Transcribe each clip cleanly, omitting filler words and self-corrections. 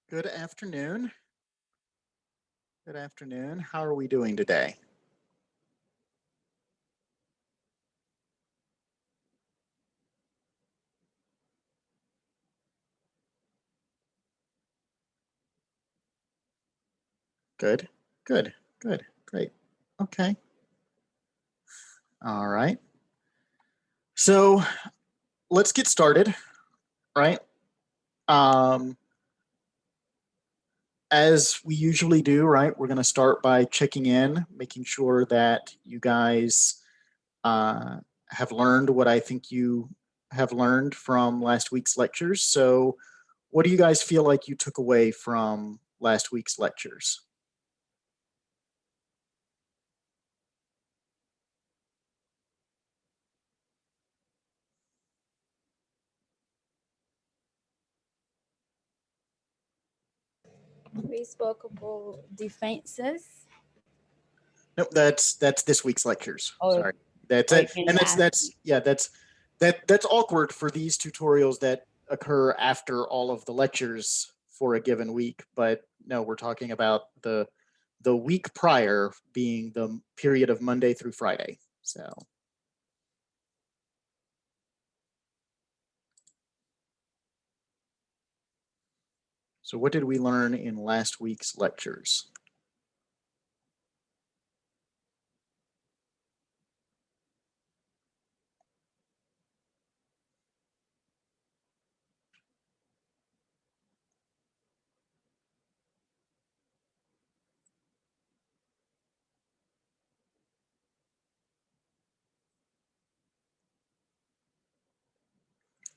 Good afternoon. Good afternoon. How are we doing today? Good, good, good, great. Okay. All right. So let's get started, right? Um, as we usually do, right? We're going to start by checking in, making sure that you guys uh, have learned what I think you have learned from last week's lectures. So, what do you guys feel like you took away from last week's lectures? We spoke about defenses. Nope, that's this week's lectures. Or, Sorry, that's or it, it can and last. that's awkward for these tutorials that occur after all of the lectures for a given week. But no, we're talking about the week prior being the period of Monday through Friday. So what did we learn in last week's lectures?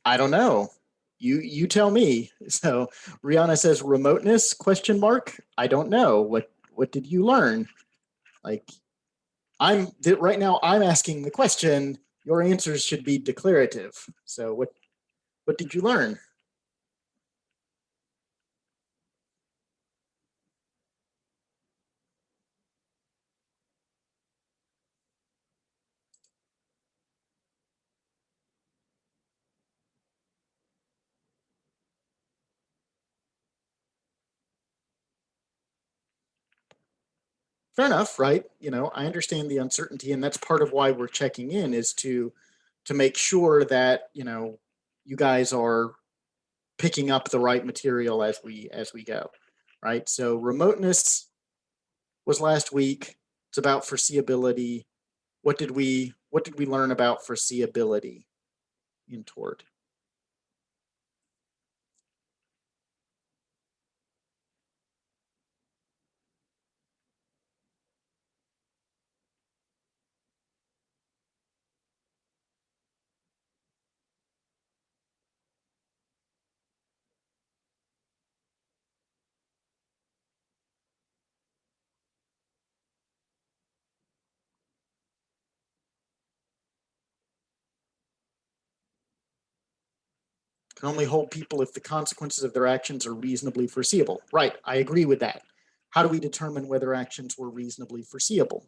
I don't know. You tell me. So Rihanna says remoteness question mark. I don't know. What did you learn? Like right now I'm asking the question. Your answers should be declarative. So what did you learn? Fair enough, right? I understand the uncertainty, and that's part of why we're checking in is to make sure that you guys are picking up the right material as we go, right? So remoteness was last week. It's about foreseeability. What did we learn about foreseeability in tort? Can only hold people if the consequences of their actions are reasonably foreseeable. Right, I agree with that. How do we determine whether actions were reasonably foreseeable?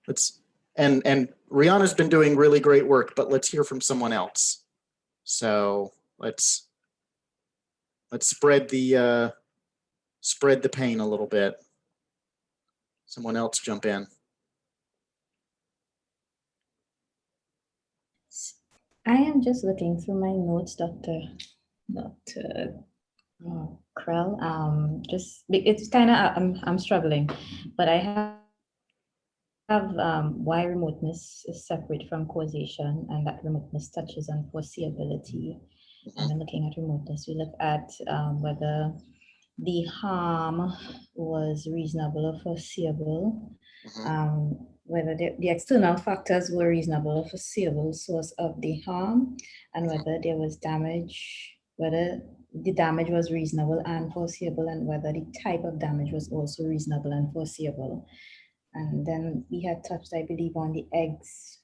Let's and Rihanna's been doing really great work, but let's hear from someone else. So let's spread the pain a little bit. Someone else jump in. I am just looking through my notes, Dr. Krell. Just it's kind of I'm struggling, but I have why remoteness is separate from causation, and that remoteness touches on foreseeability. And then looking at remoteness, we look at whether the harm was reasonable or foreseeable, whether the external factors were reasonable or foreseeable source of the harm, and whether there was damage, whether the damage was reasonable and foreseeable, and whether the type of damage was also reasonable and foreseeable. And then we had touched, I believe, on the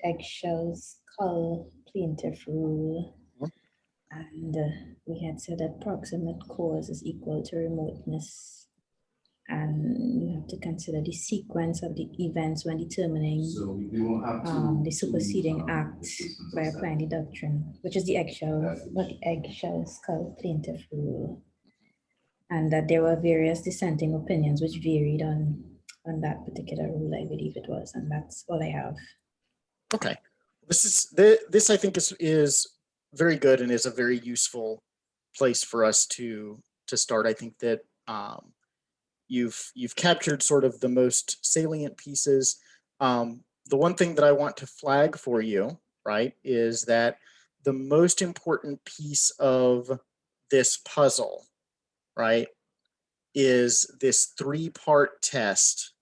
eggshell skull plaintiff rule. And we had said that proximate cause is equal to remoteness. And you have to consider the sequence of the events when determining the superseding act by applying the doctrine, which is the eggshell skull plaintiff rule. And that there were various dissenting opinions which varied on that particular rule, I believe it was. And that's all I have. Okay. This I think is very good and is a very useful place for us to start. I think that you've captured sort of the most salient pieces. The one thing that I want to flag for you, right, is that the most important piece of this puzzle, right, is this 3-part test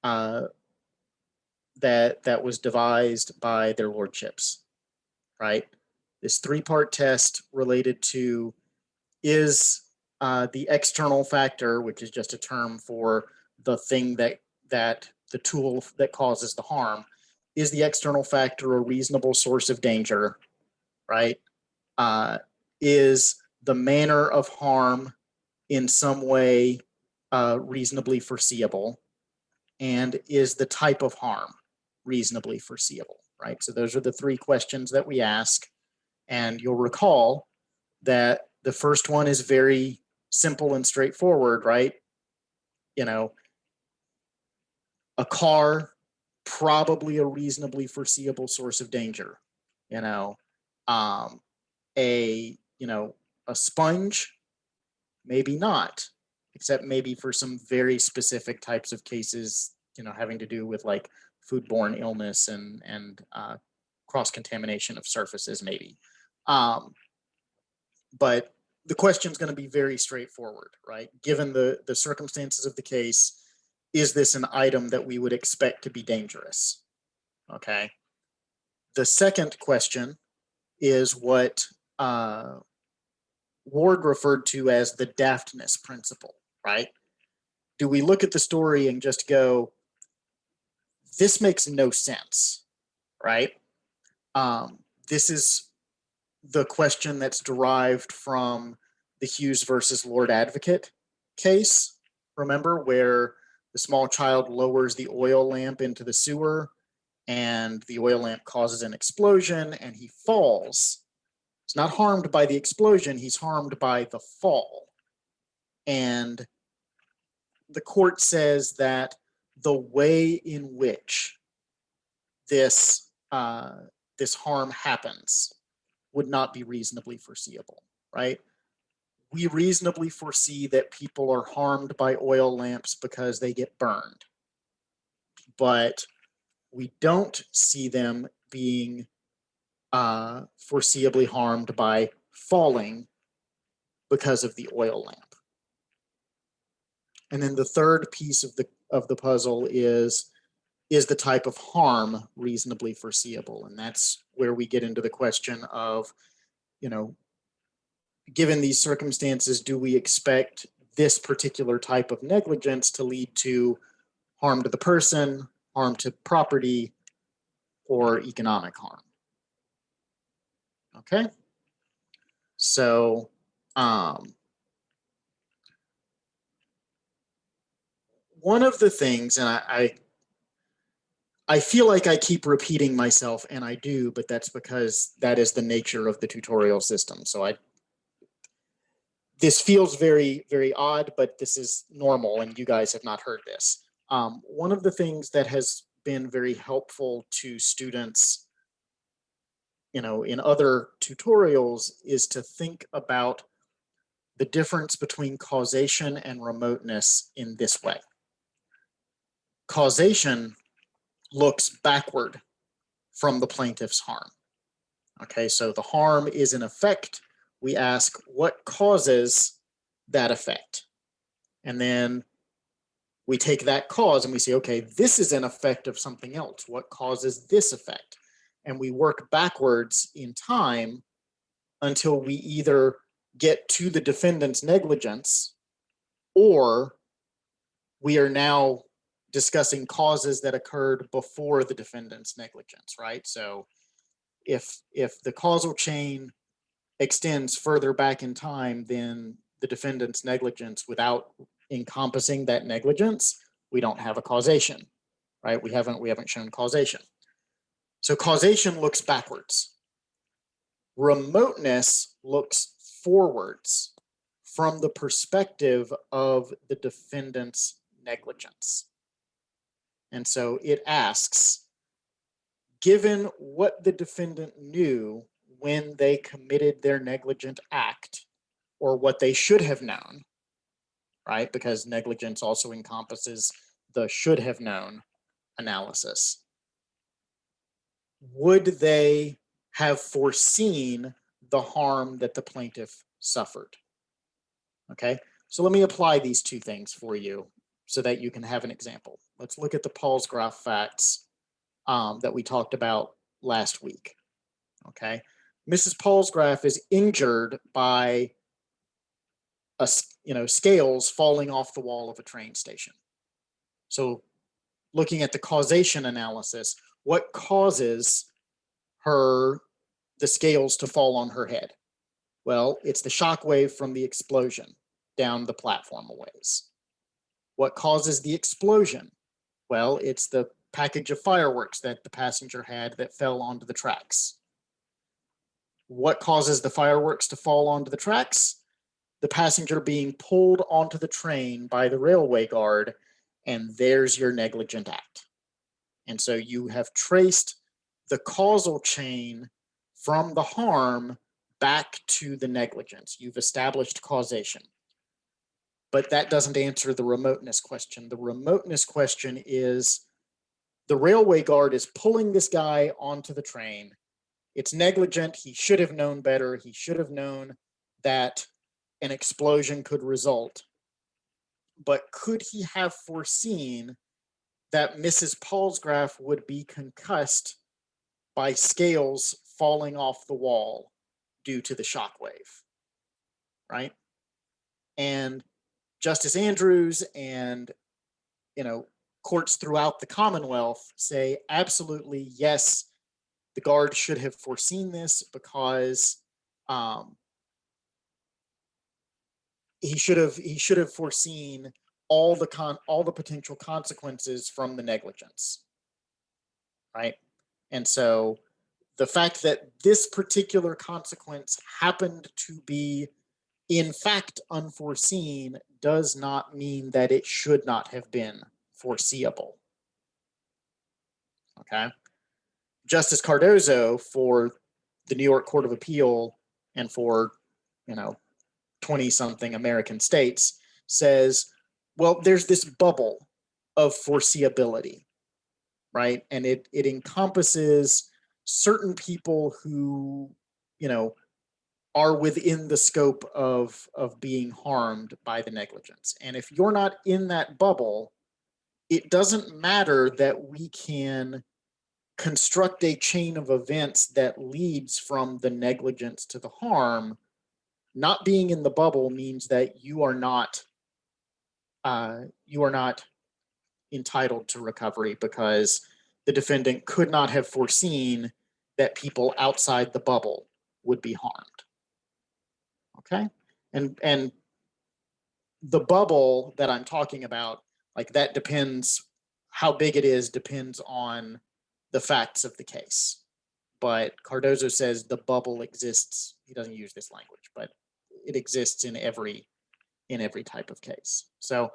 that was devised by their lordships, right? This 3-part test related to is the external factor, which is just a term for the thing that the tool that causes the harm, is the external factor a reasonable source of danger, right? Is the manner of harm in some way reasonably foreseeable? And is the type of harm reasonably foreseeable, right? So those are the 3 questions that we ask. And you'll recall that the first one is very simple and straightforward, right? You know, a car, probably a reasonably foreseeable source of danger. You know, a sponge, maybe not, except maybe for some very specific types of cases, having to do with like foodborne illness and cross-contamination of surfaces, maybe. But the question is going to be very straightforward, right? Given the circumstances of the case, is this an item that we would expect to be dangerous? Okay. The second question is what Ward referred to as the daftness principle, right? Do we look at the story and just go, this makes no sense, right? This is the question that's derived from the Hughes versus Lord Advocate case, remember, where the small child lowers the oil lamp into the sewer and the oil lamp causes an explosion and he falls. He's not harmed by the explosion, he's harmed by the fall. And the court says that the way in which this harm happens would not be reasonably foreseeable, right? We reasonably foresee that people are harmed by oil lamps because they get burned, but we don't see them being foreseeably harmed by falling because of the oil lamp. And then the third piece of the puzzle is the type of harm reasonably foreseeable? And that's where we get into the question of, given these circumstances, do we expect this particular type of negligence to lead to harm to the person, harm to property, or economic harm? Okay. So, one of the things, and I feel like I keep repeating myself, and I do, but that's because that is the nature of the tutorial system. So this feels very, very odd, but this is normal, and you guys have not heard this. One of the things that has been very helpful to students, in other tutorials, is to think about the difference between causation and remoteness in this way. Causation looks backward from the plaintiff's harm. Okay, so the harm is an effect. We ask what causes that effect. And then we take that cause and we say, okay, this is an effect of something else. What causes this effect? And we work backwards in time until we either get to the defendant's negligence, or we are now discussing causes that occurred before the defendant's negligence, right? So if the causal chain extends further back in time, then the defendant's negligence without encompassing that negligence, we don't have a causation, right? We haven't shown causation. So causation looks backwards. Remoteness looks forwards from the perspective of the defendant's negligence. And so it asks, given what the defendant knew when they committed their negligent act, or what they should have known, right? Because negligence also encompasses the should have known analysis. Would they have foreseen the harm that the plaintiff suffered? Okay, so let me apply these two things for you so that you can have an example. Let's look at the Palsgraf facts that we talked about last week. Okay, Mrs. Palsgraf is injured by scales falling off the wall of a train station. So looking at the causation analysis, what causes the scales to fall on her head? Well, it's the shock wave from the explosion down the platform a ways. What causes the explosion? Well, it's the package of fireworks that the passenger had that fell onto the tracks. What causes the fireworks to fall onto the tracks? The passenger being pulled onto the train by the railway guard, and there's your negligent act. And so you have traced the causal chain from the harm back to the negligence. You've established causation. But that doesn't answer the remoteness question. The remoteness question is, the railway guard is pulling this guy onto the train. It's negligent. He should have known better. He should have known that an explosion could result. But could he have foreseen that Mrs. Palsgraf would be concussed by scales falling off the wall due to the shockwave, right? And Justice Andrews and, courts throughout the Commonwealth say, absolutely, yes, the guard should have foreseen this because he should have foreseen all the potential consequences from the negligence, right? And so the fact that this particular consequence happened to be in fact unforeseen does not mean that it should not have been foreseeable. Okay. Justice Cardozo for the New York Court of Appeal and for 20-something American states says, well, there's this bubble of foreseeability, right? And it encompasses certain people who, are within the scope of being harmed by the negligence. And if you're not in that bubble, it doesn't matter that we can construct a chain of events that leads from the negligence to the harm. Not being in the bubble means that you are not entitled to recovery because the defendant could not have foreseen that people outside the bubble would be harmed. Okay, and the bubble that I'm talking about, like that depends, how big it is depends on the facts of the case. But Cardozo says the bubble exists. He doesn't use this language, but it exists in every type of case. So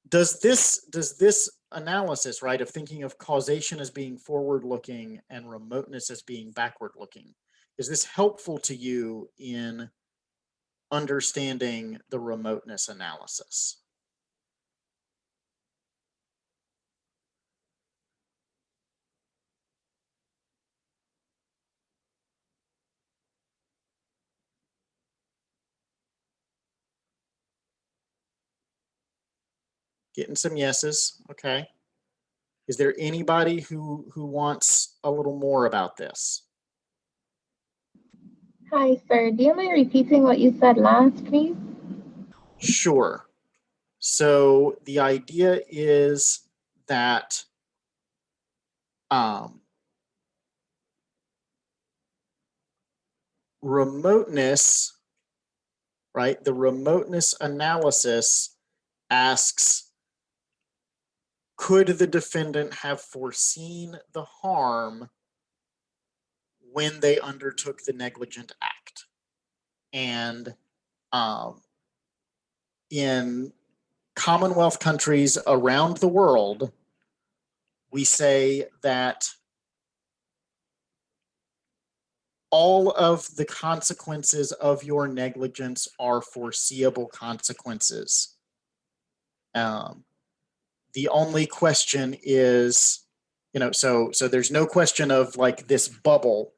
does this analysis, right, of thinking of causation as being forward-looking and remoteness as being backward-looking, is this helpful to you in understanding the remoteness analysis? Getting some yeses. Okay. Is there anybody who wants a little more about this? Hi, sir. Do you mind repeating what you said last, please? Sure. So the idea is that remoteness, right? The remoteness analysis asks, could the defendant have foreseen the harm when they undertook the negligent act? And in Commonwealth countries around the world, we say that all of the consequences of your negligence are foreseeable consequences. The only question is, so there's no question of like this bubble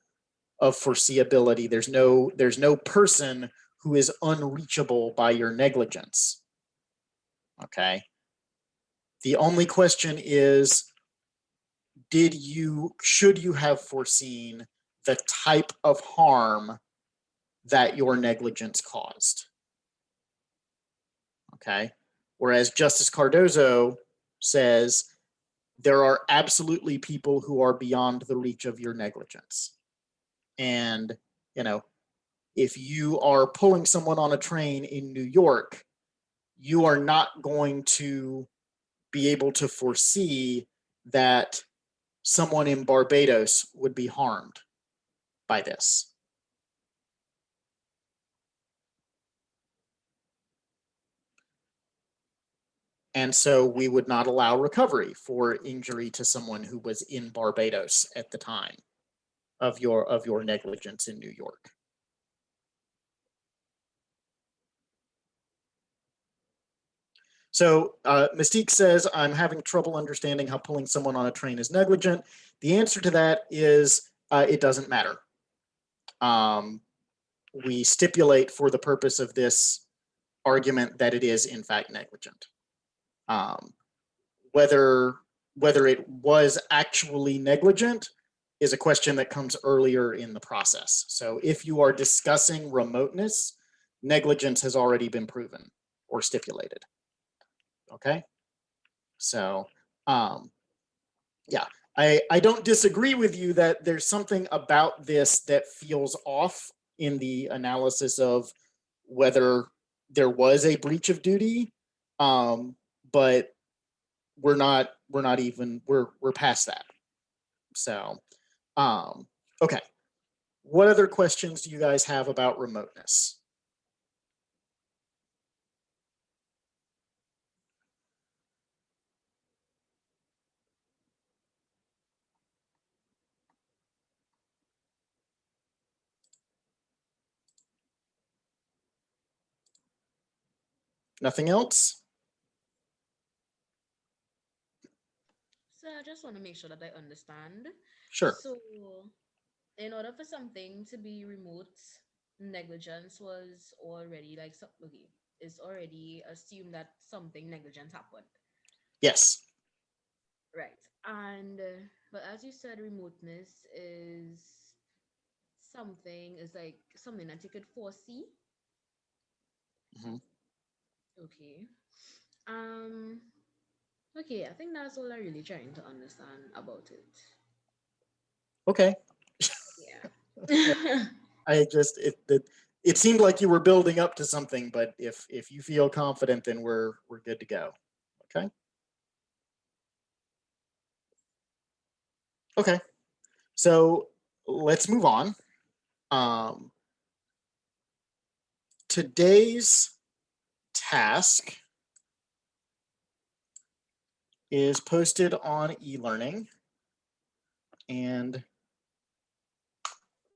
of foreseeability. There's no person who is unreachable by your negligence. Okay. The only question is, should you have foreseen the type of harm that your negligence caused? Okay. Whereas Justice Cardozo says there are absolutely people who are beyond the reach of your negligence. And, if you are pulling someone on a train in New York, you are not going to be able to foresee that someone in Barbados would be harmed by this. And so we would not allow recovery for injury to someone who was in Barbados at the time of your negligence in New York. So Mistique says, I'm having trouble understanding how pulling someone on a train is negligent. The answer to that is it doesn't matter. We stipulate for the purpose of this argument that it is in fact negligent. Whether it was actually negligent is a question that comes earlier in the process. So if you are discussing remoteness, negligence has already been proven or stipulated. Okay, so yeah, I don't disagree with you that there's something about this that feels off in the analysis of whether there was a breach of duty, but we're past that. So okay, what other questions do you guys have about remoteness? Nothing else? So I just want to make sure that I understand. Sure. So in order for something to be remote, negligence was already like okay, it's already assumed that something negligent happened. Yes. Right. And but as you said, remoteness is like something that you could foresee. Mm-hmm. Okay. Um okay, I think that's all I'm really trying to understand about it. Okay. Yeah. It seemed like you were building up to something, but if you feel confident, then we're good to go. Okay. Okay. So let's move on. Today's task is posted on e-learning, and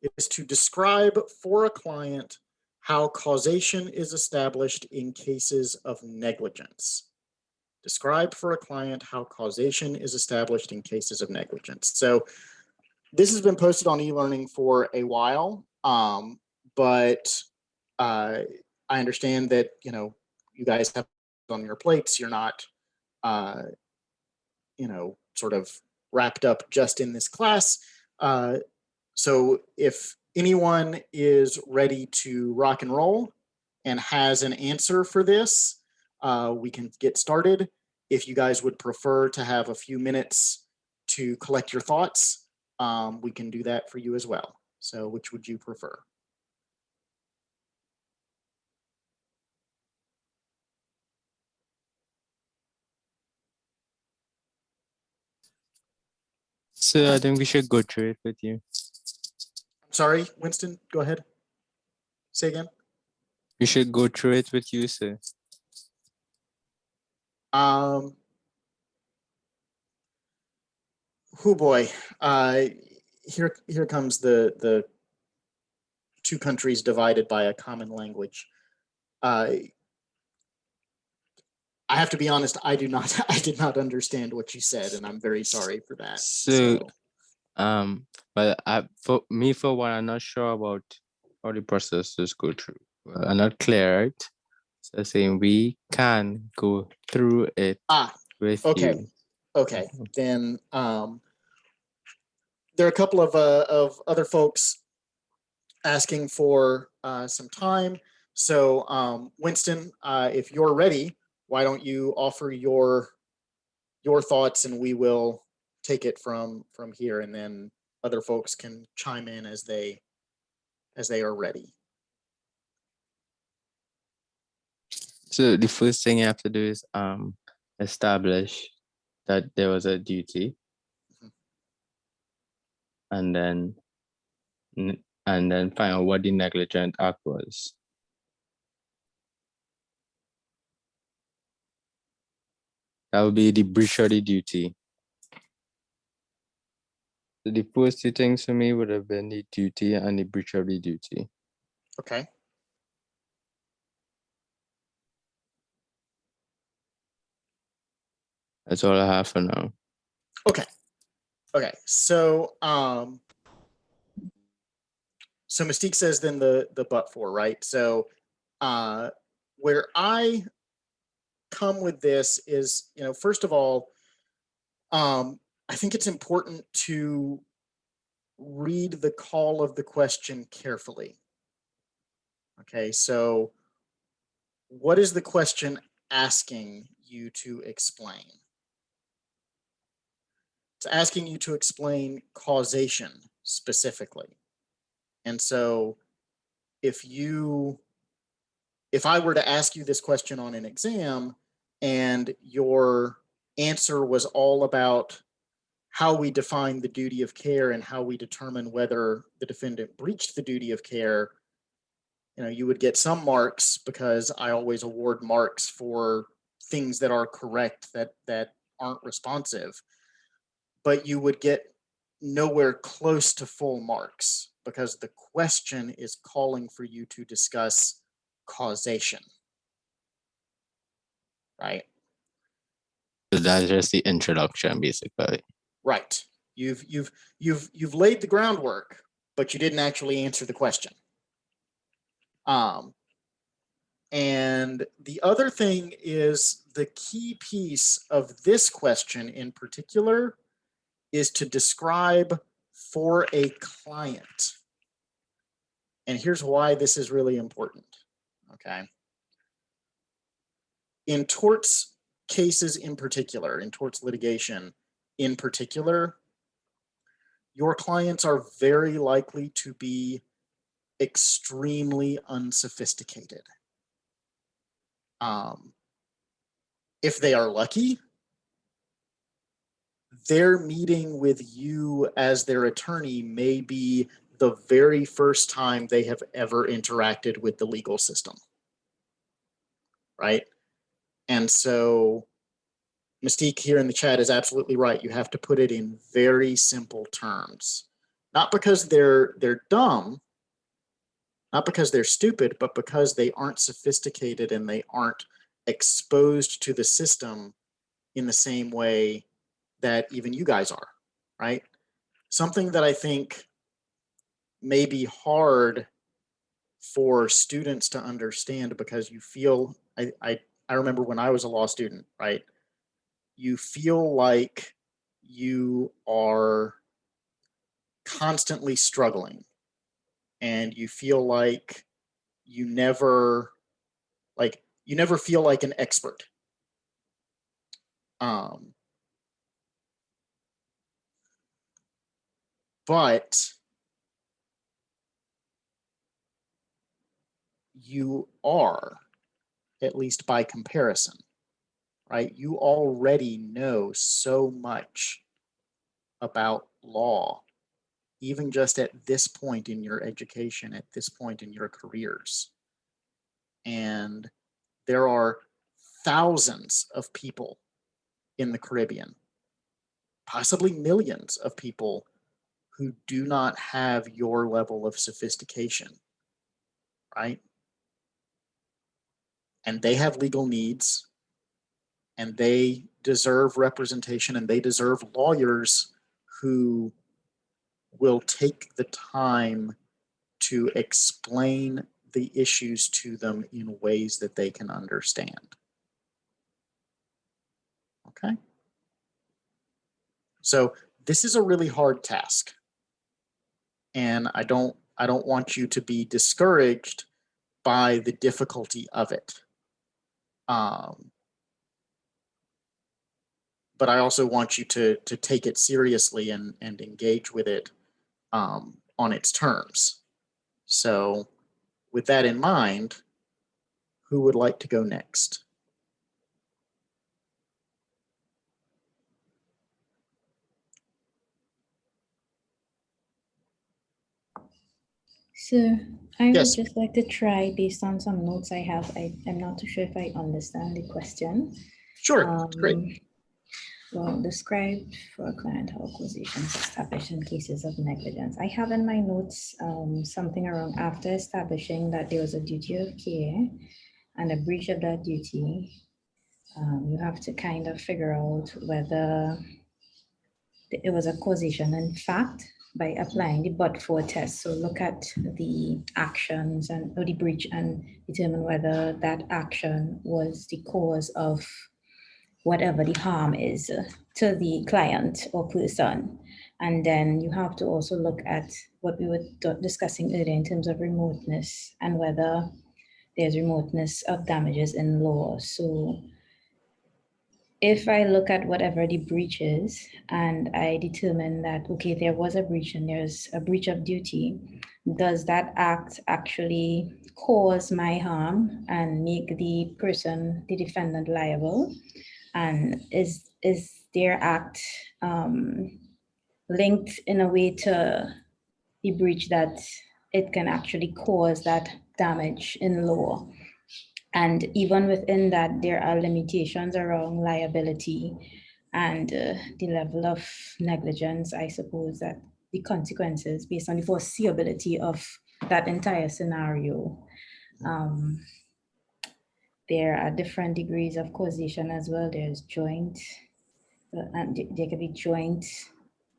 it is to describe for a client how causation is established in cases of negligence. Describe for a client how causation is established in cases of negligence. So this has been posted on e-learning for a while, but I understand that you guys have on your plates. You're not, sort of wrapped up just in this class. So if anyone is ready to rock and roll and has an answer for this, we can get started. If you guys would prefer to have a few minutes to collect your thoughts, we can do that for you as well. So which would you prefer? So I think we should go through it with you. Sorry, Winston, go ahead. Say again. We should go through it with you, sir. Oh boy. Here comes the two countries divided by a common language. I have to be honest, I did not understand what you said, and I'm very sorry for that. So, but for one, I'm not sure about how the processes go through. Well, I'm not clear, right? So saying we can go through it with okay. you. Okay. Then there are a couple of other folks asking for some time. So Winston, if you're ready, why don't you offer your thoughts, and we will take it from here, and then other folks can chime in as they are ready. So the first thing you have to do is establish that there was a duty, and then find out what the negligent act was. That would be the breach of the duty. So the first two things for me would have been the duty and the breach of the duty. Okay. That's all I have for now. Okay. Okay. So so Mystique says then the but for, right? So where I come with this is, first of all, I think it's important to read the call of the question carefully. Okay, so what is the question asking you to explain? It's asking you to explain causation specifically. And so if I were to ask you this question on an exam and your answer was all about how we define the duty of care and how we determine whether the defendant breached the duty of care, you would get some marks, because I always award marks for things that are correct, that aren't responsive. But you would get nowhere close to full marks, because the question is calling for you to discuss causation. Right? So that's just the introduction, basically. Right. You've laid the groundwork, but you didn't actually answer the question. And the other thing is, the key piece of this question in particular is to describe for a client. And here's why this is really important. Okay. In torts cases in particular, in torts litigation in particular, your clients are very likely to be extremely unsophisticated. If they are lucky, their meeting with you as their attorney may be the very first time they have ever interacted with the legal system. Right? And so Mystique here in the chat is absolutely right. You have to put it in very simple terms. Not because they're dumb, not because they're stupid, but because they aren't sophisticated and they aren't exposed to the system in the same way that even you guys are, right? Something that I think may be hard for students to understand, because you feel, I remember when I was a law student, right? You feel like you are constantly struggling, and you feel like you never feel like an expert. But you are, at least by comparison, right? You already know so much about law, even just at this point in your education, at this point in your careers. And there are thousands of people in the Caribbean, possibly millions of people who do not have your level of sophistication, right? And they have legal needs, and they deserve representation, and they deserve lawyers who will take the time to explain the issues to them in ways that they can understand. Okay? So this is a really hard task. And I don't want you to be discouraged by the difficulty of it. But I also want you to take it seriously and engage with it on its terms. So with that in mind, who would like to go next? So I Yes. would just like to try based on some notes I have. I'm not too sure if I understand the question. Sure, great. Well, described for client acquisitions established in cases of negligence. I have in my notes something around after establishing that there was a duty of care and a breach of that duty. You have to kind of figure out whether it was a causation in fact by applying the but-for test. So look at the actions or the breach and determine whether that action was the cause of whatever the harm is to the client or person. And then you have to also look at what we were discussing earlier in terms of remoteness and whether there's remoteness of damages in law. So if I look at whatever the breach is and I determine that, okay, there was a breach and there's a breach of duty, does that act actually cause my harm and make the person, the defendant, liable? And is their act linked in a way to the breach that it can actually cause that damage in law? And even within that, there are limitations around liability and the level of negligence, I suppose, that the consequences based on the foreseeability of that entire scenario. There are different degrees of causation as well. There's joint, and there could be joint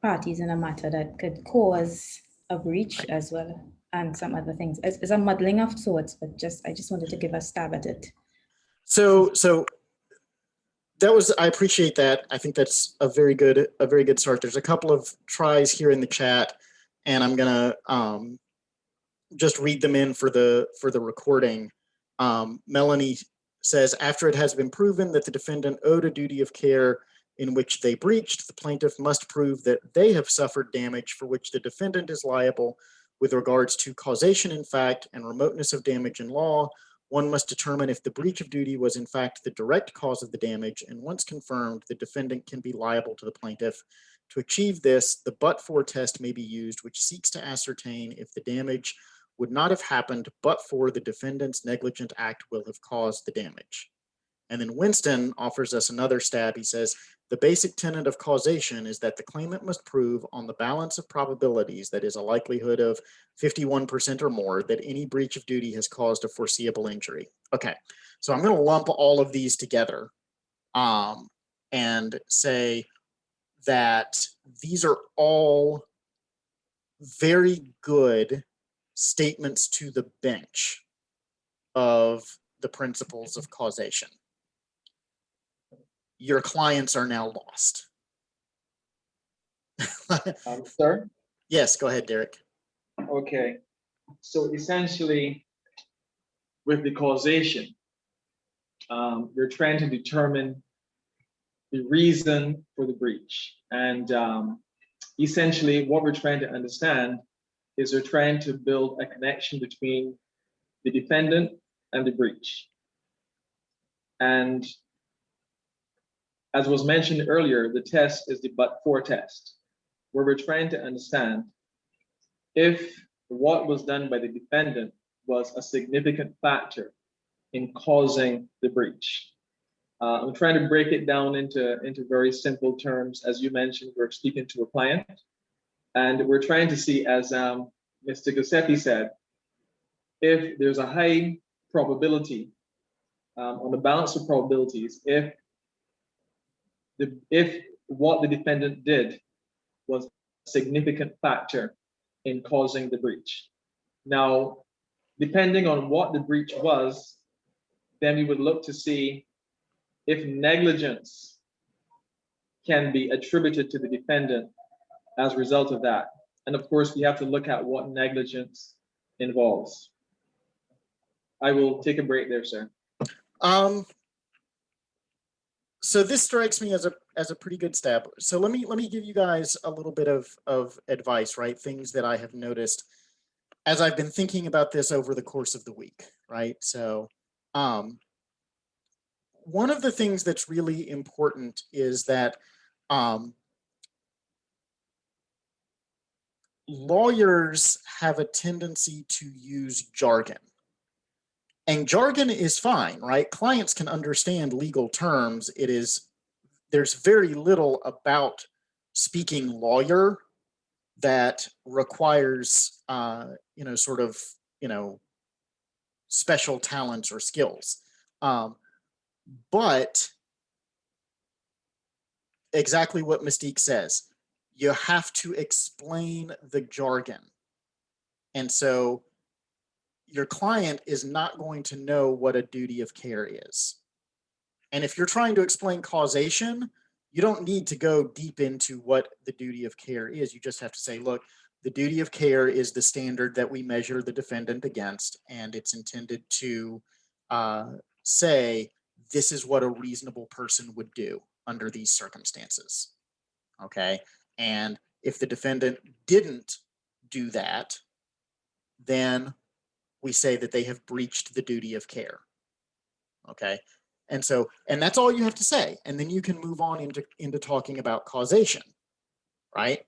parties in a matter that could cause a breach as well, and some other things. It's a muddling of sorts, but I just wanted to give a stab at it. So that was, I appreciate that. I think that's a very good start. There's a couple of tries here in the chat, and I'm gonna just read them in for the recording. Melanie says, after it has been proven that the defendant owed a duty of care in which they breached, the plaintiff must prove that they have suffered damage for which the defendant is liable. With regards to causation in fact and remoteness of damage in law, one must determine if the breach of duty was in fact the direct cause of the damage, and once confirmed, the defendant can be liable to the plaintiff. To achieve this, the but-for test may be used, which seeks to ascertain if the damage would not have happened but for the defendant's negligent act will have caused the damage. And then Winston offers us another stab. He says, the basic tenet of causation is that the claimant must prove on the balance of probabilities, that is a likelihood of 51% or more, that any breach of duty has caused a foreseeable injury. Okay, so I'm going to lump all of these together and say that these are all very good statements to the bench of the principles of causation. Your clients are now lost. Sir? Yes, go ahead, Derrick. Okay. So essentially, with the causation, we're trying to determine the reason for the breach. And essentially, what we're trying to understand is we're trying to build a connection between the defendant and the breach. And as was mentioned earlier, the test is the but-for test. where we're trying to understand if what was done by the defendant was a significant factor in causing the breach. I'm trying to break it down into very simple terms. As you mentioned, we're speaking to a client, and we're trying to see, as Mr. Guiseppi said, if there's a high probability on the balance of probabilities, if what the defendant did was a significant factor in causing the breach. Now, depending on what the breach was, then we would look to see if negligence can be attributed to the defendant as a result of that. And of course, we have to look at what negligence involves. I will take a break there, sir. So this strikes me as a pretty good step. So let me give you guys a little bit of advice, right? Things that I have noticed as I've been thinking about this over the course of the week, right? So one of the things that's really important is that lawyers have a tendency to use jargon. And jargon is fine, right? Clients can understand legal terms. There's very little about speaking lawyer that requires, sort of, special talents or skills. But exactly what Mistique says, you have to explain the jargon. And so your client is not going to know what a duty of care is. And if you're trying to explain causation, you don't need to go deep into what the duty of care is. You just have to say, look, the duty of care is the standard that we measure the defendant against, and it's intended to say, this is what a reasonable person would do under these circumstances, okay? And if the defendant didn't do that, then we say that they have breached the duty of care, okay? And that's all you have to say. And then you can move on into talking about causation, right?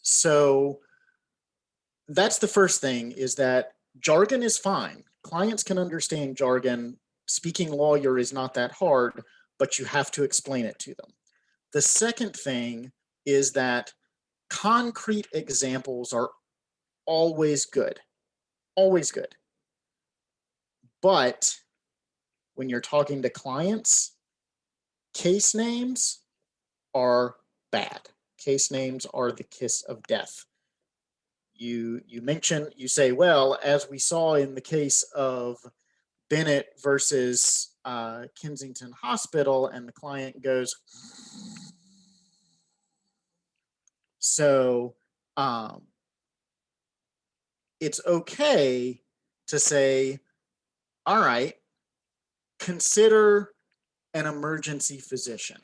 So that's the first thing, is that jargon is fine. Clients can understand jargon. Speaking lawyer is not that hard, but you have to explain it to them. The second thing is that concrete examples are always good, always good. But when you're talking to clients, case names are bad. Case names are the kiss of death. You say, well, as we saw in the case of Bennett versus Kensington Hospital, and the client goes, so it's okay to say, all right, consider an emergency physician.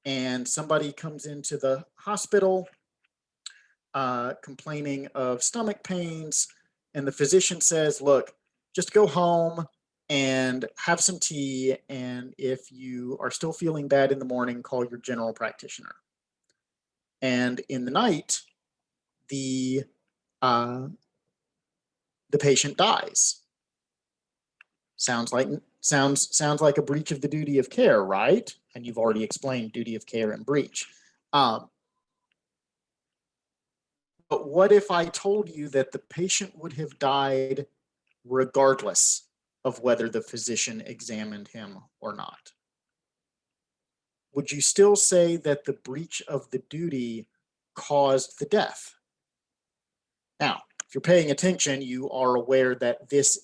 And somebody comes into the hospital complaining of stomach pains, and the physician says, look, just go home and have some tea, and if you are still feeling bad in the morning, call your general practitioner. And in the night, the patient dies. Sounds like a breach of the duty of care, right? And you've already explained duty of care and breach. But what if I told you that the patient would have died regardless of whether the physician examined him or not? Would you still say that the breach of the duty caused the death? Now, if you're paying attention, you are aware that these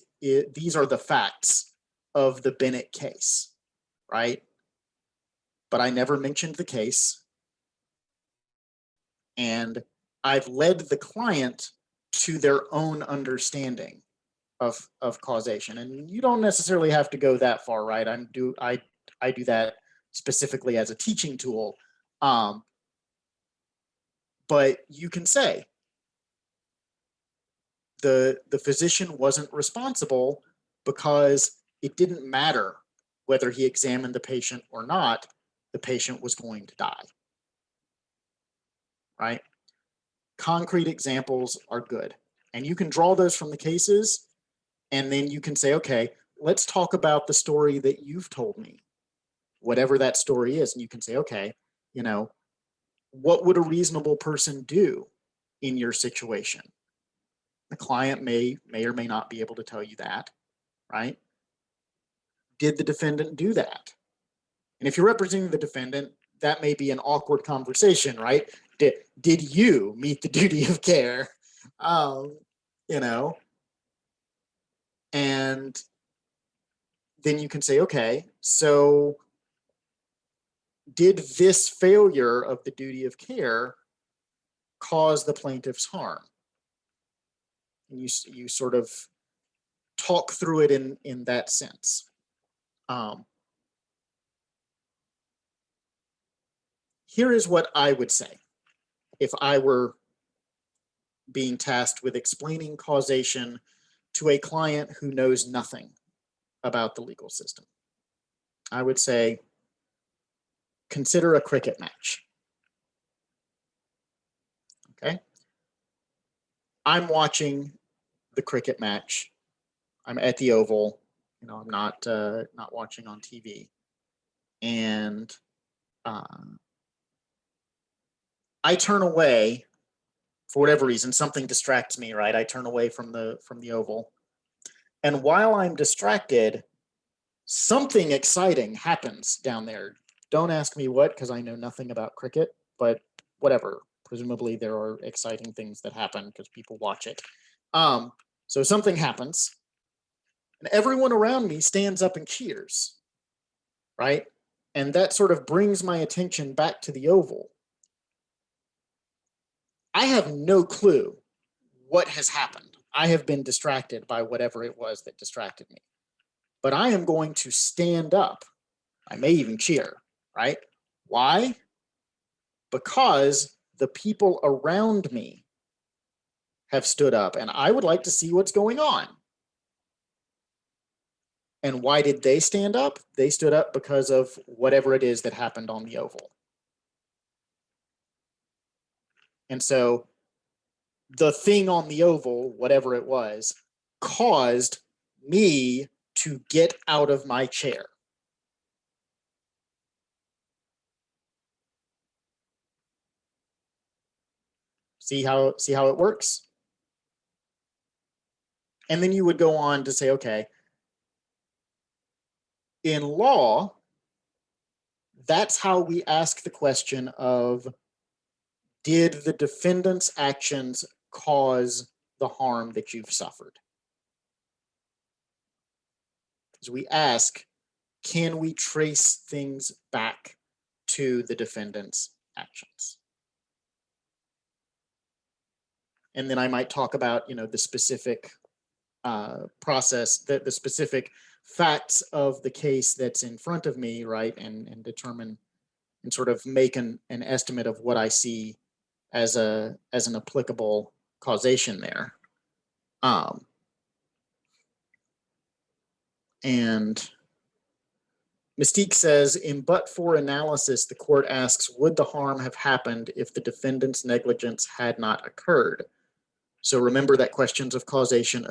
are the facts of the Bennett case, right? But I never mentioned the case. And I've led the client to their own understanding of causation. And you don't necessarily have to go that far, right? I do that specifically as a teaching tool. But you can say the physician wasn't responsible because it didn't matter whether he examined the patient or not, the patient was going to die. right? Concrete examples are good. And you can draw those from the cases, and then you can say, okay, let's talk about the story that you've told me, whatever that story is. And you can say, okay, you know, what would a reasonable person do in your situation? The client may or may not be able to tell you that, right? Did the defendant do that? And if you're representing the defendant, that may be an awkward conversation, right? Did you meet the duty of care? You know, and then you can say, okay, so did this failure of the duty of care cause the plaintiff's harm? And you sort of talk through it in that sense. Here is what I would say if I were being tasked with explaining causation to a client who knows nothing about the legal system. I would say, consider a cricket match. Okay? I'm watching the cricket match. I'm at the Oval. You know, I'm not watching on TV. And I turn away for whatever reason. Something distracts me, right? I turn away from the Oval. And while I'm distracted, something exciting happens down there. Don't ask me what, because I know nothing about cricket, but whatever. Presumably there are exciting things that happen because people watch it. So something happens, and everyone around me stands up and cheers, right? And that sort of brings my attention back to the Oval. I have no clue what has happened. I have been distracted by whatever it was that distracted me. But I am going to stand up. I may even cheer, right? Why? Because the people around me have stood up, and I would like to see what's going on. And why did they stand up? They stood up because of whatever it is that happened on the Oval. And so the thing on the Oval, whatever it was, caused me to get out of my chair. See how it works? And then you would go on to say, okay, in law, that's how we ask the question of, did the defendant's actions cause the harm that you've suffered? As we ask, can we trace things back to the defendant's actions? And then I might talk about, you know, the specific process, the specific facts of the case that's in front of me, right, and determine and sort of make an estimate of what I see as an applicable causation there. And Mistique says, in but-for analysis, the court asks, would the harm have happened if the defendant's negligence had not occurred? So remember that questions of causation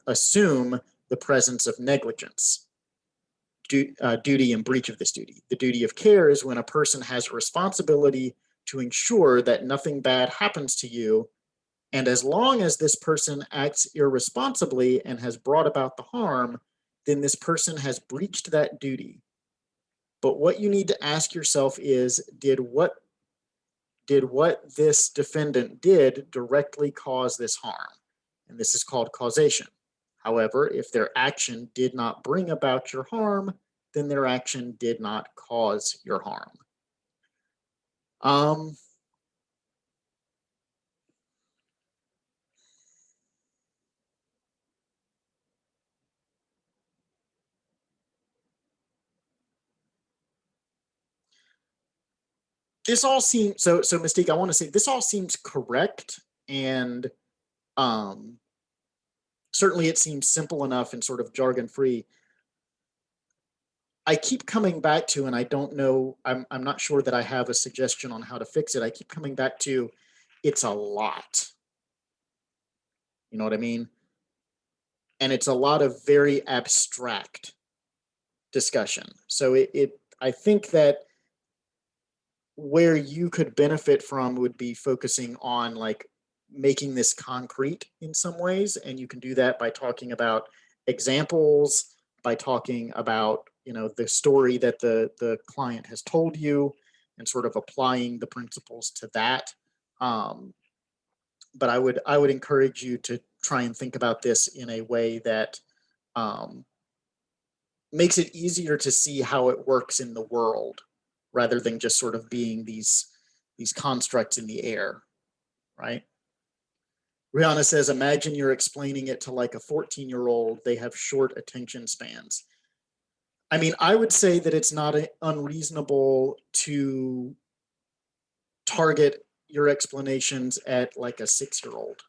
assume the presence of negligence, duty and breach of this duty. The duty of care is when a person has a responsibility to ensure that nothing bad happens to you, and as long as this person acts irresponsibly and has brought about the harm, then this person has breached that duty. But what you need to ask yourself is, did what this defendant did directly cause this harm? And this is called causation. However, if their action did not bring about your harm, then their action did not cause your harm. This all seems so Mistique, I want to say this all seems correct, and certainly it seems simple enough and sort of jargon free. I keep coming back to, and I don't know, I'm not sure that I have a suggestion on how to fix it. I keep coming back to, it's a lot. You know what I mean? And it's a lot of very abstract discussion. So I think that where you could benefit from would be focusing on like making this concrete in some ways. And you can do that by talking about examples, by talking about, you know, the story that the client has told you and sort of applying the principles to that. But I would encourage you to try and think about this in a way that makes it easier to see how it works in the world, rather than just sort of being these constructs in the air, right? Rihanna says, imagine you're explaining it to like a 14-year-old, they have short attention spans. I mean, I would say that it's not unreasonable to target your explanations at like a 6-year-old.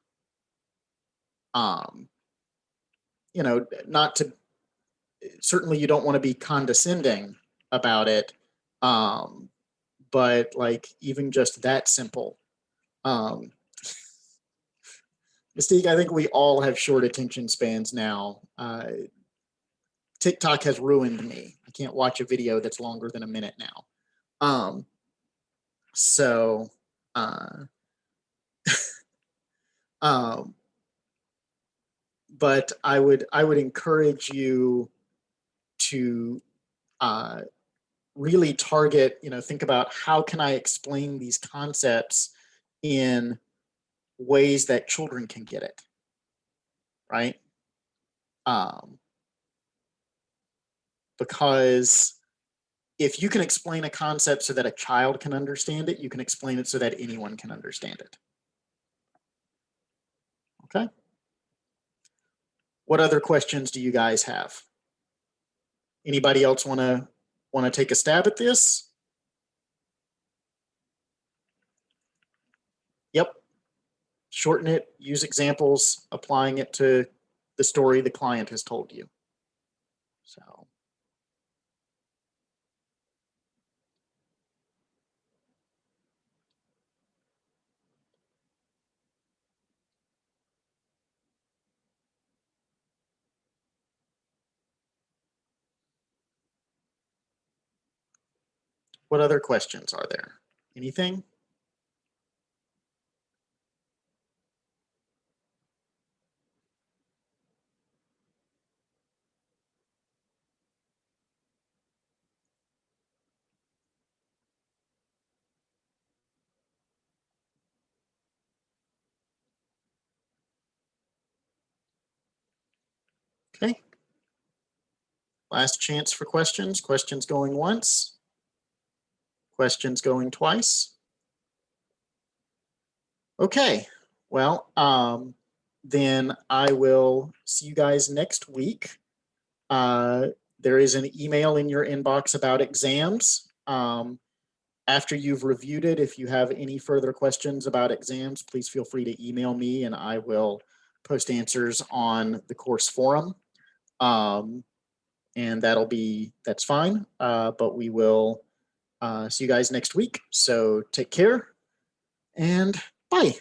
You know, not to, certainly you don't want to be condescending about it. But like even just that simple. Mistique, I think we all have short attention spans now. TikTok has ruined me. I can't watch a video that's longer than a minute now. So, but I would encourage you to really target, you know, think about how can I explain these concepts in ways that children can get it, right? Because if you can explain a concept so that a child can understand it, you can explain it so that anyone can understand it. Okay. What other questions do you guys have? Anybody else want to take a stab at this? Yep. Shorten it, use examples, applying it to the story the client has told you. So. What other questions are there? Anything? Okay. Last chance for questions. Questions going once. Questions going twice. Okay. Well, then I will see you guys next week. There is an email in your inbox about exams. After you've reviewed it, if you have any further questions about exams, please feel free to email me and I will post answers on the course forum. And that's fine. But we will see you guys next week. So take care and bye.